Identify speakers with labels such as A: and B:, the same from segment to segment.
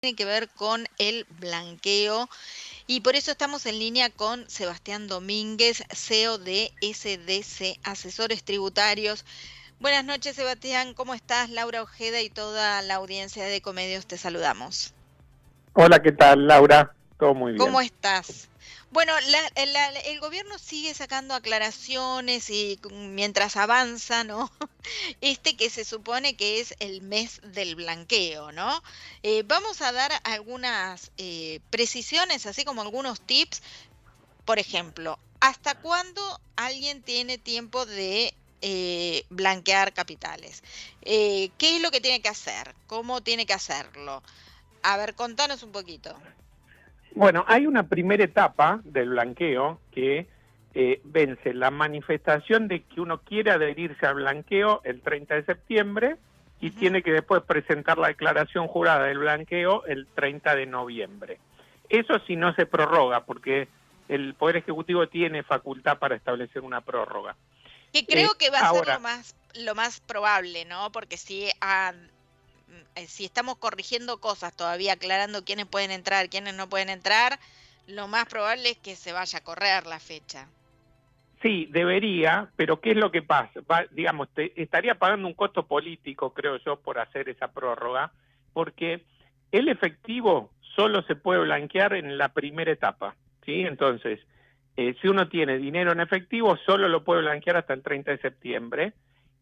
A: tiene que ver con el blanqueo y por eso estamos en línea con Sebastián Domínguez, CEO de SDC Asesores Tributarios. Buenas noches, Sebastián, ¿cómo estás? Laura Ojeda y toda la audiencia de Ecomedios te saludamos.
B: Hola, ¿qué tal, Laura? Todo muy
A: ¿Cómo
B: bien.
A: estás? Bueno, el gobierno sigue sacando aclaraciones y mientras avanza, ¿no? Que se supone que es el mes del blanqueo, ¿no? Vamos a dar algunas precisiones, así como algunos tips. Por ejemplo, ¿hasta cuándo alguien tiene tiempo de blanquear capitales? ¿Qué es lo que tiene que hacer? ¿Cómo tiene que hacerlo? A ver, contanos un poquito.
B: Bueno, hay una primera etapa del blanqueo que vence la manifestación de que uno quiere adherirse al blanqueo el 30 de septiembre y
A: Ujú.
B: tiene que después presentar la declaración jurada del blanqueo el 30 de noviembre. Eso sí no se prorroga porque el Poder Ejecutivo tiene facultad para establecer una prórroga.
A: Que creo que va a ser
B: Ahora,
A: lo más probable, ¿no? Porque si estamos corrigiendo cosas todavía, aclarando quiénes pueden entrar, quiénes no pueden entrar, lo más probable es que se vaya a correr la fecha.
B: sí, debería, pero ¿qué es lo que pasa? Digamos, estaría pagando un costo político, creo yo, por hacer esa prórroga, porque el efectivo solo se puede blanquear en la primera etapa, ¿sí? Entonces, si uno tiene dinero en efectivo, solo lo puede blanquear hasta el 30 de septiembre,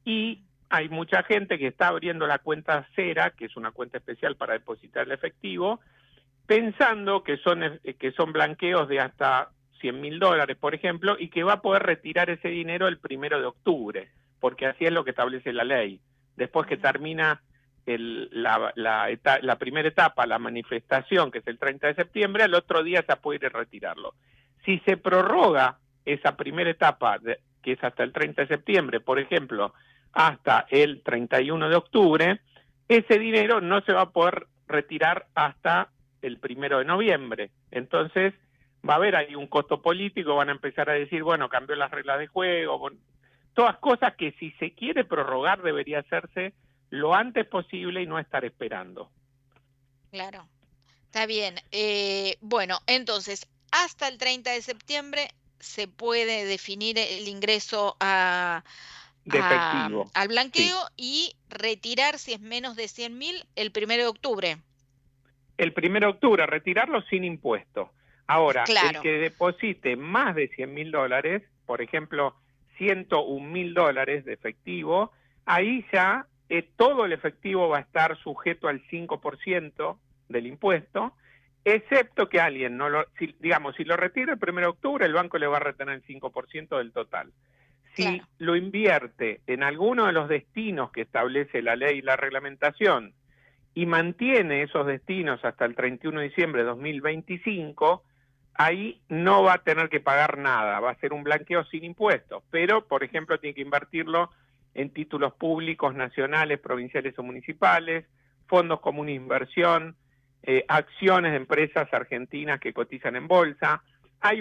B: y hay mucha gente que está abriendo la cuenta cera, que es una cuenta especial para depositar el efectivo, pensando que son blanqueos de hasta $100.000, por ejemplo, y que va a poder retirar ese dinero el 1 de octubre, porque así es lo que establece la ley. Después que
A: Ujú.
B: termina la primera etapa, la manifestación, que es el 30 de septiembre, al otro día se puede ir a retirarlo. Si se prorroga esa primera etapa, que es hasta el 30 de septiembre, por ejemplo, hasta el 31 de octubre, ese dinero no se va a poder retirar hasta el 1 de noviembre. Entonces va a haber ahí un costo político, van a empezar a decir, bueno, cambió las reglas de juego, bueno, todas cosas que si se quiere prorrogar debería hacerse lo antes posible y no estar esperando.
A: Claro, está bien. Bueno, entonces, hasta el 30 de septiembre se puede definir el ingreso
B: De efectivo,
A: al
B: sí.
A: blanqueo y retirar si es menos de 100.000 el 1 de octubre.
B: El 1 de octubre, retirarlo sin impuesto. Ahora, el
A: Claro,
B: que deposite más de $100.000, por ejemplo, $101.000 de efectivo, ahí ya todo el efectivo va a estar sujeto al 5% del impuesto, excepto que alguien no lo, si lo retira el 1 de octubre, el banco le va a retener el 5% del total.
A: claro.
B: Si lo invierte en alguno de los destinos que establece la ley y la reglamentación, y mantiene esos destinos hasta el 31 de diciembre de 2025, ahí no va a tener que pagar nada, va a ser un blanqueo sin impuestos, pero, por ejemplo, tiene que invertirlo en títulos públicos nacionales, provinciales o municipales, fondos comunes de inversión, acciones de empresas argentinas que cotizan en bolsa. Hay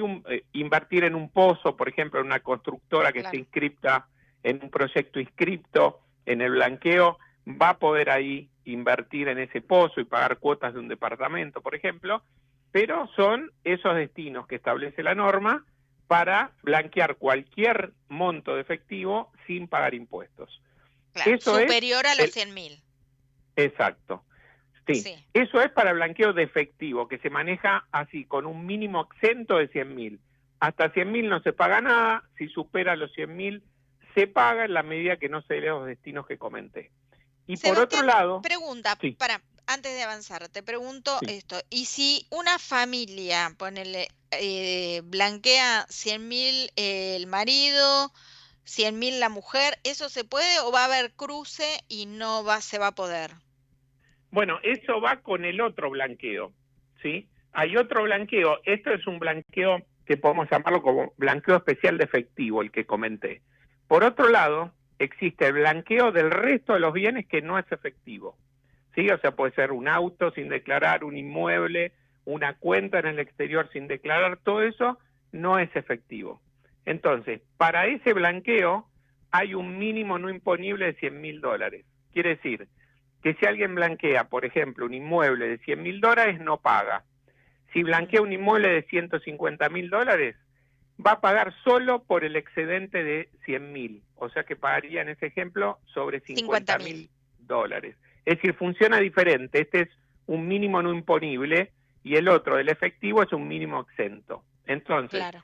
B: invertir en un pozo, por ejemplo, en una constructora que esté
A: Claro.
B: inscripta en un proyecto inscripto en el blanqueo, va a poder ahí invertir en ese pozo y pagar cuotas de un departamento, por ejemplo, pero son esos destinos que establece la norma para blanquear cualquier monto de efectivo sin pagar impuestos.
A: Claro,
B: Eso es
A: superior a los
B: el
A: 100.000.
B: exacto. Sí,
A: Sí,
B: eso es para blanqueo de efectivo, que se maneja así, con un mínimo exento de 100.000. Hasta 100.000 no se paga nada, si supera los 100.000 se paga en la medida que no se dé los destinos que comenté. Y por otro
A: Sebastián,
B: lado,
A: pregunta,
B: sí,
A: antes de avanzar, te pregunto
B: sí.
A: esto, ¿y si una familia, ponele, blanquea 100.000 el marido, 100.000 la mujer, eso se puede o va a haber cruce y se va a poder?
B: Bueno, eso va con el otro blanqueo, ¿sí? Hay otro blanqueo, esto es un blanqueo que podemos llamarlo como blanqueo especial de efectivo, el que comenté. Por otro lado, existe el blanqueo del resto de los bienes que no es efectivo, ¿sí? O sea, puede ser un auto sin declarar, un inmueble, una cuenta en el exterior sin declarar, todo eso no es efectivo. Entonces, para ese blanqueo hay un mínimo no imponible de $100.000. Quiere decir que si alguien blanquea, por ejemplo, un inmueble de $100.000, no paga. Si blanquea un inmueble de $150.000, va a pagar solo por el excedente de 100.000. O sea que pagaría en ese ejemplo sobre $50.000. Es decir, funciona diferente. Este es un mínimo no imponible y el otro, el efectivo, es un mínimo exento. Entonces, claro,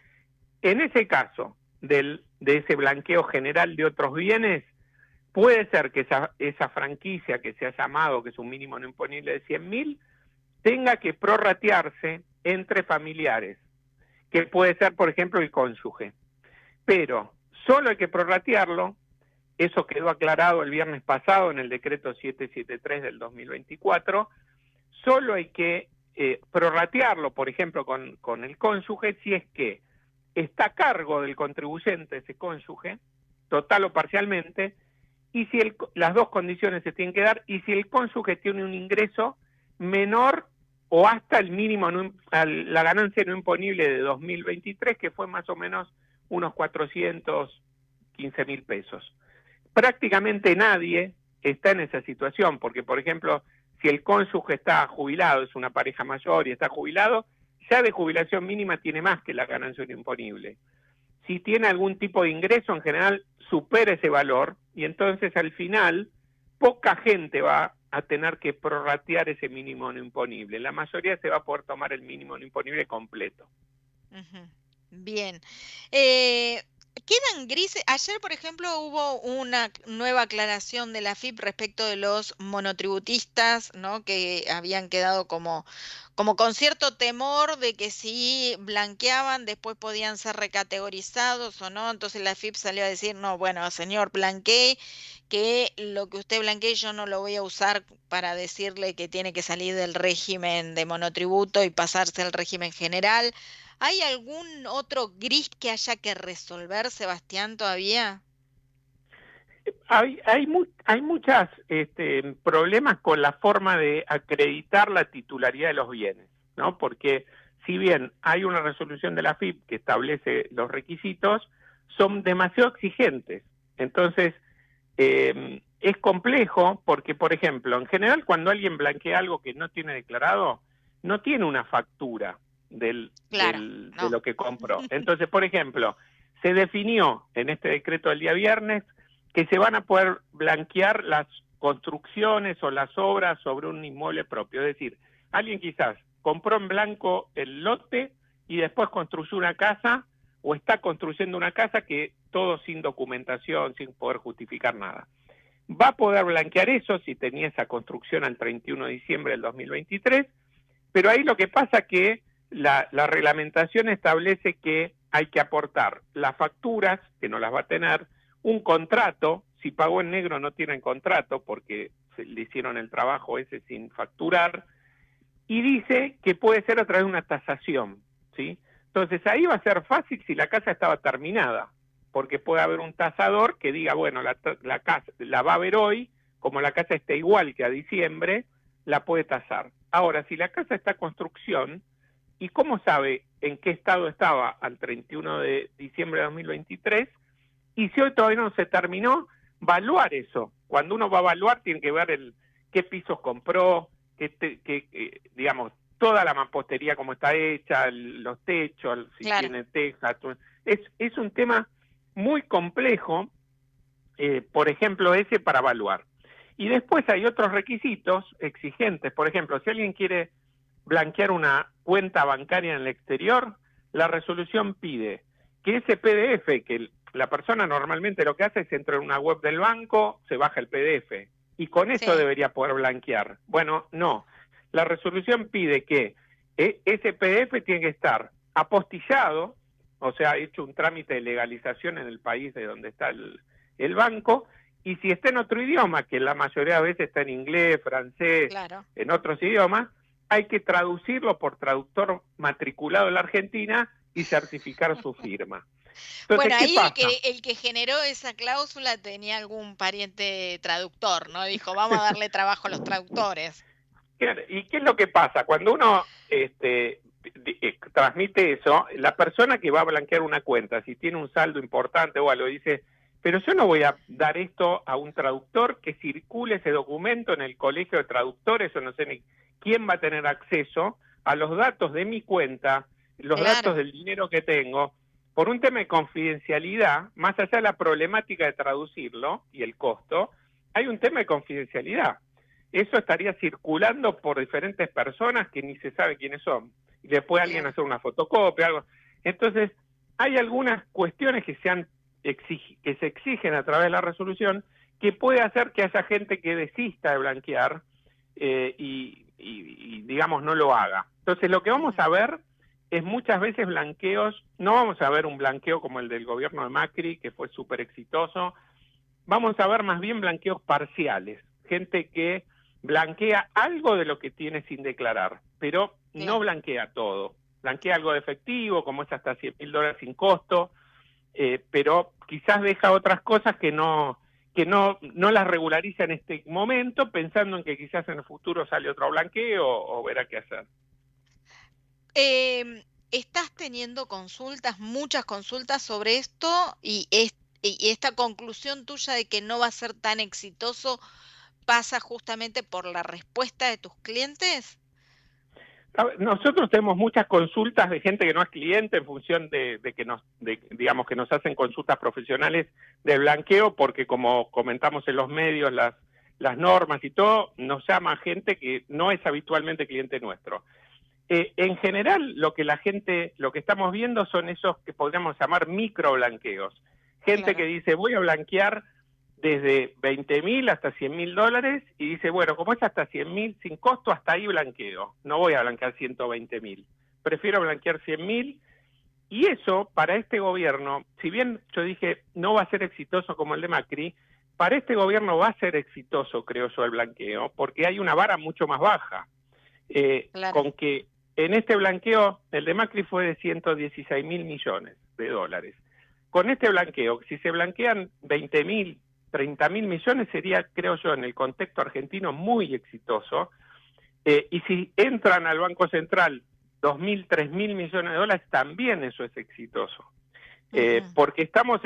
B: en ese caso de ese blanqueo general de otros bienes, puede ser que esa franquicia que se ha llamado, que es un mínimo no imponible de 100.000, tenga que prorratearse entre familiares, que puede ser, por ejemplo, el cónyuge. Pero solo hay que prorratearlo, eso quedó aclarado el viernes pasado en el decreto 773 del 2024, solo hay que prorratearlo, por ejemplo, con el cónyuge, si es que está a cargo del contribuyente ese cónyuge, total o parcialmente, y si las dos condiciones se tienen que dar, y si el cónyuge tiene un ingreso menor o hasta el mínimo, la ganancia no imponible de 2023, que fue más o menos unos 415.000 pesos. Prácticamente nadie está en esa situación, porque, por ejemplo, si el cónyuge está jubilado, es una pareja mayor y está jubilado, ya de jubilación mínima tiene más que la ganancia no imponible. Si tiene algún tipo de ingreso, en general supera ese valor, y entonces al final poca gente va a tener que prorratear ese mínimo no imponible. La mayoría se va a poder tomar el mínimo no imponible completo.
A: Bien. Quedan grises. Ayer, por ejemplo, hubo una nueva aclaración de la AFIP respecto de los monotributistas, ¿no? Que habían quedado como con cierto temor de que si blanqueaban después podían ser recategorizados o no. Entonces la AFIP salió a decir, no, bueno, señor, blanquee, que lo que usted blanquee yo no lo voy a usar para decirle que tiene que salir del régimen de monotributo y pasarse al régimen general. ¿Hay algún otro gris que haya que resolver, Sebastián, todavía?
B: Hay muchos problemas con la forma de acreditar la titularidad de los bienes, ¿no? Porque si bien hay una resolución de la AFIP que establece los requisitos, son demasiado exigentes. Entonces, es complejo porque, por ejemplo, en general cuando alguien blanquea algo que no tiene declarado, no tiene una factura de lo que compró. Entonces, por ejemplo, se definió en este decreto del día viernes que se van a poder blanquear las construcciones o las obras sobre un inmueble propio. Es decir, alguien quizás compró en blanco el lote y después construyó una casa o está construyendo una casa que todo sin documentación, sin poder justificar nada. Va a poder blanquear eso si tenía esa construcción al 31 de diciembre del 2023, pero ahí lo que pasa es que la reglamentación establece que hay que aportar las facturas, que no las va a tener, un contrato, si pagó en negro no tienen contrato porque le hicieron el trabajo ese sin facturar, y dice que puede ser a través de una tasación, ¿sí? Entonces ahí va a ser fácil si la casa estaba terminada, porque puede haber un tasador que diga, bueno, la casa la va a ver hoy, como la casa está igual que a diciembre, la puede tasar. Ahora, si la casa está en construcción, ¿y cómo sabe en qué estado estaba al 31 de diciembre de 2023? Y si hoy todavía no se terminó, evaluar eso. Cuando uno va a evaluar, tiene que ver qué pisos compró, digamos, toda la mampostería como está hecha, los techos, si tiene tejas. Es un tema muy complejo, por ejemplo, ese para evaluar. Y después hay otros requisitos exigentes. Por ejemplo, si alguien quiere blanquear una cuenta bancaria en el exterior, la resolución pide que ese PDF, que la persona normalmente lo que hace es entrar en una web del banco, se baja el PDF, y con eso debería poder blanquear. Bueno, no. La resolución pide que ese PDF tiene que estar apostillado, o sea, hecho un trámite de legalización en el país de donde está el banco, y si está en otro idioma, que la mayoría de veces está en inglés, francés, en otros idiomas, hay que traducirlo por traductor matriculado en la Argentina y certificar su firma.
A: Entonces, bueno, ahí el que generó esa cláusula tenía algún pariente traductor, ¿no? Dijo, vamos a darle trabajo a los traductores.
B: ¿Y qué es lo que pasa? Cuando uno transmite eso, la persona que va a blanquear una cuenta, si tiene un saldo importante o algo, dice, pero yo no voy a dar esto a un traductor, que circule ese documento en el colegio de traductores, o no sé ni quién va a tener acceso a los datos de mi cuenta, los datos
A: Claro,
B: del dinero que tengo, por un tema de confidencialidad, más allá de la problemática de traducirlo y el costo, hay un tema de confidencialidad. Eso estaría circulando por diferentes personas que ni se sabe quiénes son. Y después alguien
A: claro.
B: hacer una fotocopia, algo. Entonces, hay algunas cuestiones que que se exigen a través de la resolución que puede hacer que haya gente que desista de blanquear digamos, no lo haga. Entonces, lo que vamos
A: Ujú.
B: a ver es muchas veces blanqueos, no vamos a ver un blanqueo como el del gobierno de Macri, que fue súper exitoso, vamos a ver más bien blanqueos parciales, gente que blanquea algo de lo que tiene sin declarar, pero no
A: Claro.
B: blanquea todo. Blanquea algo de efectivo, como es hasta $100.000 sin costo, pero quizás deja otras cosas que no las regulariza en este momento, pensando en que quizás en el futuro sale otro blanqueo o verá qué hacer.
A: ¿Estás teniendo consultas, muchas consultas sobre esto y esta conclusión tuya de que no va a ser tan exitoso pasa justamente por la respuesta de tus clientes?
B: A ver, nosotros tenemos muchas consultas de gente que no es cliente en función de que digamos que nos hacen consultas profesionales de blanqueo, porque como comentamos en los medios, las normas y todo, nos llama gente que no es habitualmente cliente nuestro. En general, lo que estamos viendo son esos que podríamos llamar micro blanqueos. Gente que
A: Claro.
B: dice, voy a blanquear desde $20.000 hasta $100.000 y dice, bueno, como es hasta 100.000 sin costo, hasta ahí blanqueo. No voy a blanquear 120.000. Prefiero blanquear 100.000. Y eso, para este gobierno, si bien yo dije no va a ser exitoso como el de Macri, para este gobierno va a ser exitoso, creo yo, el blanqueo, porque hay una vara mucho más baja.
A: Claro.
B: Con que en este blanqueo, el de Macri fue de $116.000.000. Con este blanqueo, si se blanquean 20.000, 30.000 millones, sería, creo yo, en el contexto argentino muy exitoso. Y si entran al Banco Central 2.000, 3.000 millones de dólares, también eso es exitoso.
A: Ujú.
B: Porque estamos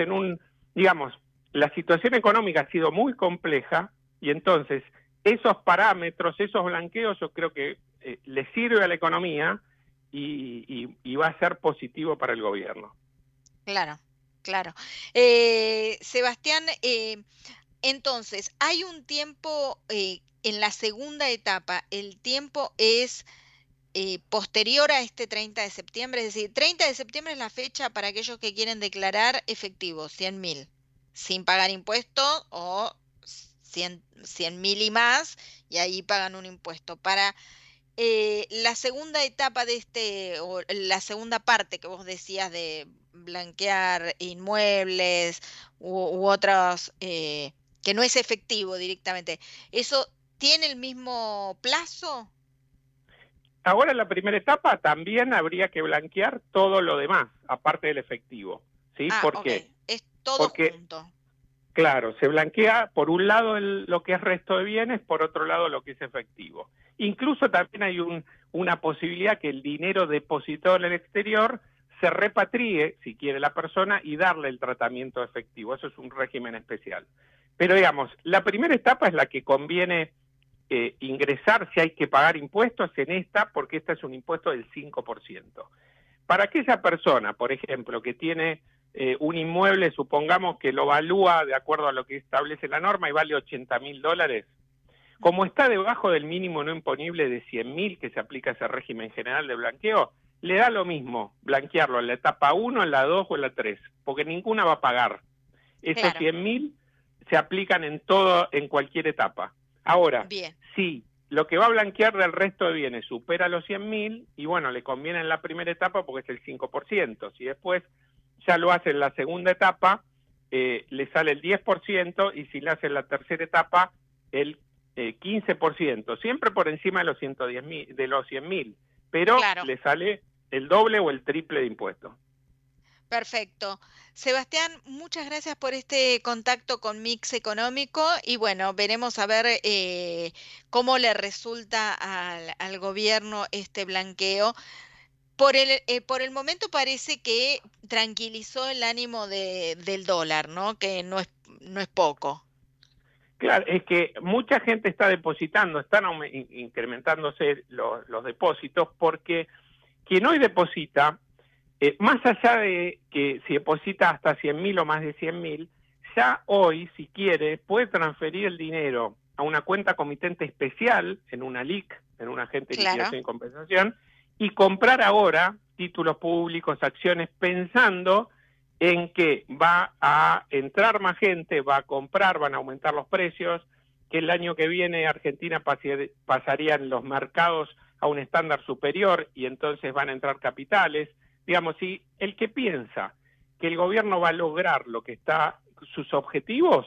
B: digamos, la situación económica ha sido muy compleja y entonces esos parámetros, esos blanqueos, yo creo que le sirve a la economía y va a ser positivo para el gobierno.
A: Claro, claro. Sebastián, entonces, hay un tiempo en la segunda etapa, el tiempo es posterior a este 30 de septiembre, es decir, 30 de septiembre es la fecha para aquellos que quieren declarar efectivo, 100.000, sin pagar impuestos o 100.000 y más, y ahí pagan un impuesto. Para la segunda etapa de o la segunda parte que vos decías de blanquear inmuebles u otros, que no es efectivo directamente, ¿eso tiene el mismo plazo?
B: Ahora en la primera etapa también habría que blanquear todo lo demás, aparte del efectivo. ¿Sí?
A: Ah,
B: ¿Por
A: ok,
B: qué?
A: es todo
B: Porque
A: junto.
B: claro, se blanquea por un lado lo que es resto de bienes, por otro lado lo que es efectivo. Incluso también hay una posibilidad que el dinero depositado en el exterior se repatrie, si quiere la persona, y darle el tratamiento efectivo. Eso es un régimen especial. Pero digamos, la primera etapa es la que conviene ingresar si hay que pagar impuestos en esta, porque esta es un impuesto del 5%. Para aquella persona, por ejemplo, que tiene un inmueble, supongamos que lo evalúa de acuerdo a lo que establece la norma y vale $80.000, como está debajo del mínimo no imponible de 100.000 que se aplica a ese régimen general de blanqueo, le da lo mismo blanquearlo en la etapa 1, en la 2 o en la 3, porque ninguna va a pagar. Esos
A: Claro,
B: 100.000 se aplican en cualquier etapa. Ahora,
A: bien,
B: si lo que va a blanquear del resto de bienes supera los 100.000, y bueno, le conviene en la primera etapa porque es el 5%. Si después ya lo hace en la segunda etapa, le sale el 10%, y si lo hace en la tercera etapa, el 15%, siempre por encima de los 110.000, de los 100.000, pero
A: claro.
B: le sale el doble o el triple de impuestos.
A: Perfecto. Sebastián, muchas gracias por este contacto con Mix Económico y bueno, veremos a ver cómo le resulta al gobierno este blanqueo. Por el momento parece que tranquilizó el ánimo del dólar, ¿no? Que no es poco.
B: Claro, es que mucha gente está depositando, están incrementándose los depósitos porque quien hoy deposita, más allá de que si deposita hasta 100.000 o más de 100.000, ya hoy, si quiere, puede transferir el dinero a una cuenta comitente especial en una LIC, en un agente de
A: Claro,
B: liquidación y compensación, y comprar ahora títulos públicos, acciones, pensando en que va a entrar más gente, va a comprar, van a aumentar los precios, que el año que viene Argentina pasaría en los mercados a un estándar superior y entonces van a entrar capitales. Digamos, si el que piensa que el gobierno va a lograr lo que está, sus objetivos,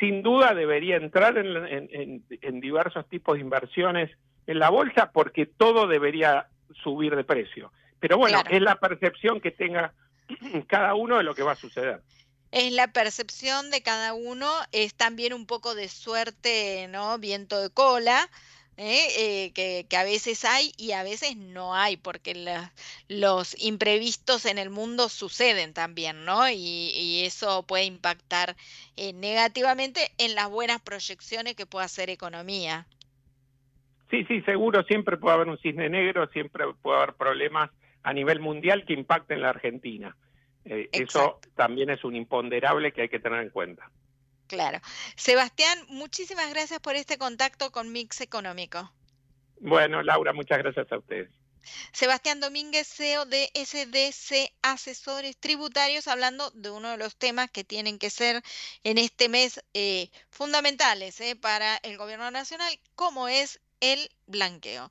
B: sin duda debería entrar en diversos tipos de inversiones en la bolsa porque todo debería subir de precio. Pero bueno,
A: claro.
B: es la percepción que tenga cada uno de lo que va a suceder.
A: Es la percepción de cada uno, es también un poco de suerte, ¿no? Viento de cola, que a veces hay y a veces no hay, porque los imprevistos en el mundo suceden también, ¿no? Y eso puede impactar negativamente en las buenas proyecciones que pueda hacer economía.
B: Sí, sí, seguro, siempre puede haber un cisne negro, siempre puede haber problemas a nivel mundial que impacten la Argentina. Eso
A: Exacto,
B: también es un imponderable que hay que tener en cuenta.
A: claro. Sebastián, muchísimas gracias por este contacto con Mix Económico.
B: Bueno, Laura, muchas gracias a ustedes.
A: Sebastián Domínguez, CEO de SDC Asesores Tributarios, hablando de uno de los temas que tienen que ser en este mes fundamentales para el gobierno nacional, como es el blanqueo.